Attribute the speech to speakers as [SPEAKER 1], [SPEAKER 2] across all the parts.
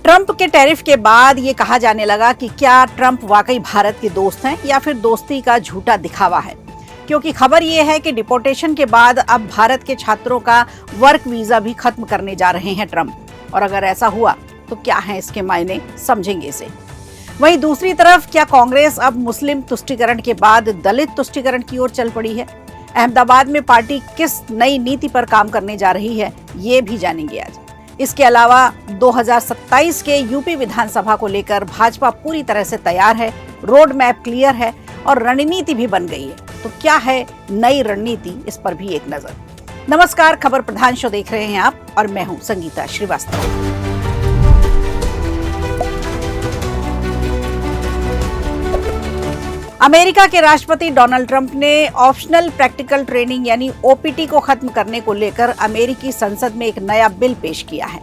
[SPEAKER 1] Trump के tariff के बाद ये कहा जाने लगा कि क्या ट्रंप वाकई भारत के दोस्त हैं या फिर दोस्ती का झूठा दिखावा है, क्योंकि खबर ये है कि डिपोर्टेशन के बाद अब भारत के छात्रों का वर्क वीजा भी खत्म करने जा रहे हैं ट्रंप। और अगर ऐसा हुआ तो क्या है इसके मायने, समझेंगे इसे। वहीं दूसरी तरफ क्या कांग्रेस अब मुस्लिम तुष्टीकरण के बाद दलित तुष्टीकरण की ओर चल पड़ी है? अहमदाबाद में पार्टी किस नई नीति पर काम करने जा रही है, ये भी जानेंगे आज। इसके अलावा 2027 के यूपी विधानसभा को लेकर भाजपा पूरी तरह से तैयार है, रोड मैप क्लियर है और रणनीति भी बन गई है। तो क्या है नई रणनीति, इस पर भी एक नजर। नमस्कार, खबर प्रधान शो देख रहे हैं आप और मैं हूं संगीता श्रीवास्तव। अमेरिका के राष्ट्रपति डोनाल्ड ट्रंप ने ऑप्शनल प्रैक्टिकल ट्रेनिंग यानी ओपीटी को खत्म करने को लेकर अमेरिकी संसद में एक नया बिल पेश किया है,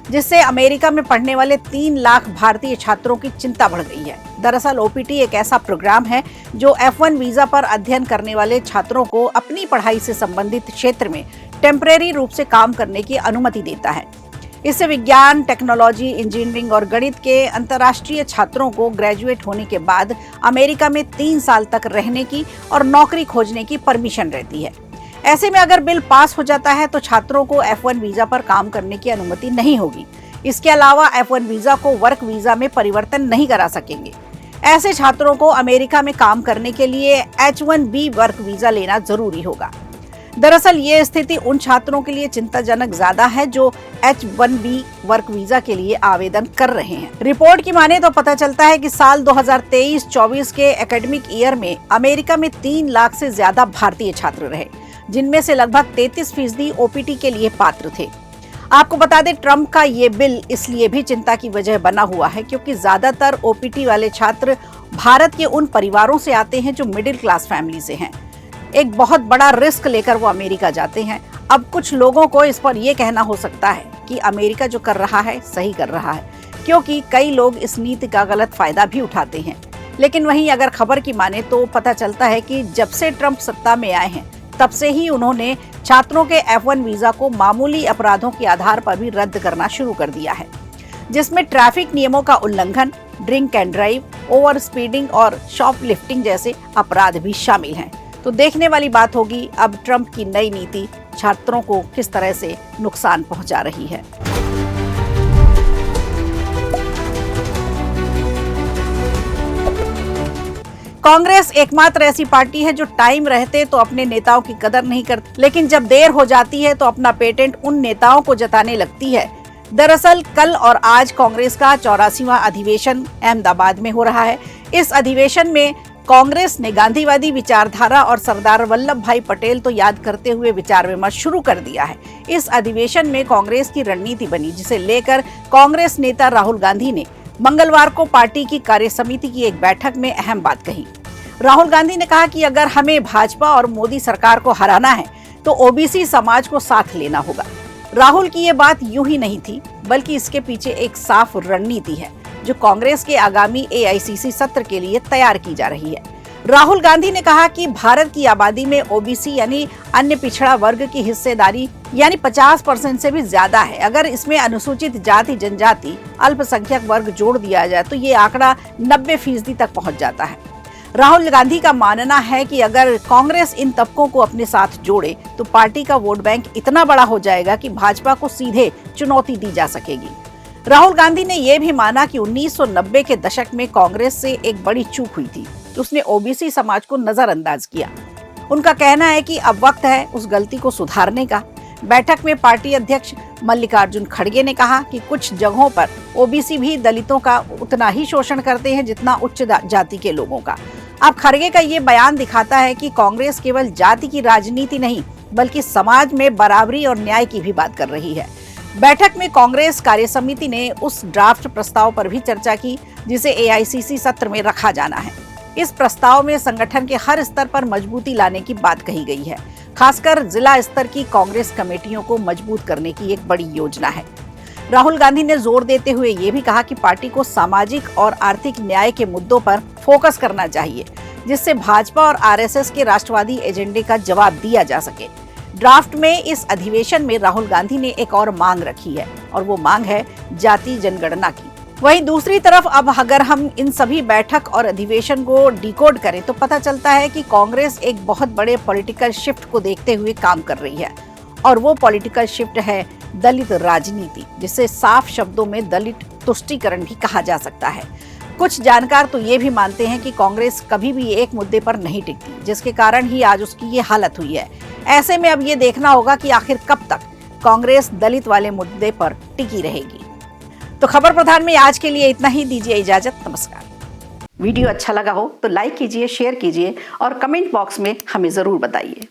[SPEAKER 1] जिससे अमेरिका में पढ़ने वाले 3 लाख भारतीय छात्रों की चिंता बढ़ गई है। दरअसल ओपीटी एक ऐसा प्रोग्राम है जो F1 वीजा पर अध्ययन करने वाले छात्रों को अपनी पढ़ाई से संबंधित क्षेत्र में टेम्परेरी रूप से काम करने की अनुमति देता है। इससे विज्ञान, टेक्नोलॉजी, इंजीनियरिंग और गणित के अंतर्राष्ट्रीय छात्रों को ग्रेजुएट होने के बाद अमेरिका में 3 साल तक रहने की और नौकरी खोजने की परमिशन रहती है। ऐसे में अगर बिल पास हो जाता है तो छात्रों को F1 वीजा पर काम करने की अनुमति नहीं होगी। इसके अलावा F1 वीजा को वर्क वीजा में परिवर्तन नहीं करा सकेंगे। ऐसे छात्रों को अमेरिका में काम करने के लिए H1B वर्क वीजा लेना जरूरी होगा। दरअसल ये स्थिति उन छात्रों के लिए चिंताजनक ज्यादा है जो H1B वर्क वीजा के लिए आवेदन कर रहे हैं। रिपोर्ट की माने तो पता चलता है कि साल 2023-24 के एकेडमिक ईयर में अमेरिका में 3 लाख से ज्यादा भारतीय छात्र रहे, जिनमें से लगभग 33% ओपीटी के लिए पात्र थे। आपको बता दें, ट्रंप का ये बिल इसलिए भी चिंता की वजह बना हुआ है क्योंकि ज्यादातर ओपीटी वाले छात्र भारत के उन परिवारों से आते हैं जो मिडिल क्लास फैमिली से हैं। एक बहुत बड़ा रिस्क लेकर वो अमेरिका जाते हैं। अब कुछ लोगों को इस पर यह कहना हो सकता है कि अमेरिका जो कर रहा है सही कर रहा है, क्योंकि कई लोग इस नीति का गलत फायदा भी उठाते हैं। लेकिन वहीं अगर खबर की माने तो पता चलता है कि जब से ट्रंप सत्ता में आए हैं तब से ही उन्होंने छात्रों के F1 वीजा को मामूली अपराधों के आधार पर भी रद्द करना शुरू कर दिया है, जिसमें ट्रैफिक नियमों का उल्लंघन, drink and drive, over speeding और शॉपलिफ्टिंग जैसे अपराध भी शामिल हैं। तो देखने वाली बात होगी अब ट्रंप की नई नीति छात्रों को किस तरह से नुकसान पहुंचा रही है। कांग्रेस एकमात्र ऐसी पार्टी है जो टाइम रहते तो अपने नेताओं की कदर नहीं करती, लेकिन जब देर हो जाती है तो अपना पेटेंट उन नेताओं को जताने लगती है। दरअसल कल और आज कांग्रेस का 84वां अधिवेशन अहमदाबाद में हो रहा है। इस अधिवेशन में कांग्रेस ने गांधीवादी विचारधारा और सरदार वल्लभ भाई पटेल तो याद करते हुए विचार विमर्श शुरू कर दिया है। इस अधिवेशन में कांग्रेस की रणनीति बनी, जिसे लेकर कांग्रेस नेता राहुल गांधी ने मंगलवार को पार्टी की कार्यसमिति की एक बैठक में अहम बात कही। राहुल गांधी ने कहा कि अगर हमें भाजपा और मोदी सरकार को हराना है तो ओबीसी समाज को साथ लेना होगा। राहुल की ये बात यूं ही नहीं थी, बल्कि इसके पीछे एक साफ रणनीति है जो कांग्रेस के आगामी AICC सत्र के लिए तैयार की जा रही है। राहुल गांधी ने कहा कि भारत की आबादी में ओबीसी यानी अन्य पिछड़ा वर्ग की हिस्सेदारी यानी 50% से भी ज्यादा है। अगर इसमें अनुसूचित जाति, जनजाति, अल्पसंख्यक वर्ग जोड़ दिया जाए तो ये आंकड़ा 90% तक पहुंच जाता है। राहुल गांधी का मानना है कि अगर कांग्रेस इन तबकों को अपने साथ जोड़े तो पार्टी का वोट बैंक इतना बड़ा हो जाएगा कि भाजपा को सीधे चुनौती दी जा सकेगी। राहुल गांधी ने यह भी माना कि 1990 के दशक में कांग्रेस से एक बड़ी चूक हुई थी, उसने ओबीसी समाज को नजरअंदाज किया। उनका कहना है कि अब वक्त है उस गलती को सुधारने का। बैठक में पार्टी अध्यक्ष मल्लिकार्जुन खड़गे ने कहा कि कुछ जगहों पर ओबीसी भी दलितों का उतना ही शोषण करते हैं जितना उच्च जाति के लोगों का। अब खड़गे का ये बयान दिखाता है कि कांग्रेस केवल जाति की राजनीति नहीं बल्कि समाज में बराबरी और न्याय की भी बात कर रही है। बैठक में कांग्रेस कार्यसमिति ने उस ड्राफ्ट प्रस्ताव पर भी चर्चा की जिसे AICC सत्र में रखा जाना है। इस प्रस्ताव में संगठन के हर स्तर पर मजबूती लाने की बात कही गई है। खासकर जिला स्तर की कांग्रेस कमेटियों को मजबूत करने की एक बड़ी योजना है। राहुल गांधी ने जोर देते हुए ये भी कहा कि पार्टी को सामाजिक और आर्थिक न्याय के मुद्दों पर फोकस करना चाहिए, जिससे भाजपा और RSS के राष्ट्रवादी एजेंडे का जवाब दिया जा सके। ड्राफ्ट में इस अधिवेशन में राहुल गांधी ने एक और मांग रखी है और वो मांग है जाति जनगणना की। वहीं दूसरी तरफ अब अगर हम इन सभी बैठक और अधिवेशन को डिकोड करें तो पता चलता है कि कांग्रेस एक बहुत बड़े पॉलिटिकल शिफ्ट को देखते हुए काम कर रही है और वो पॉलिटिकल शिफ्ट है दलित राजनीति, जिसे साफ शब्दों में दलित तुष्टीकरण भी कहा जा सकता है। कुछ जानकार तो ये भी मानते हैं कि कांग्रेस कभी भी एक मुद्दे पर नहीं टिकती, जिसके कारण ही आज उसकी ये हालत हुई है। ऐसे में अब ये देखना होगा कि आखिर कब तक कांग्रेस दलित वाले मुद्दे पर टिकी रहेगी। तो खबर प्रधान में आज के लिए इतना ही। दीजिए इजाजत, नमस्कार। वीडियो अच्छा लगा हो तो लाइक कीजिए, शेयर कीजिए और कमेंट बॉक्स में हमें जरूर बताइए।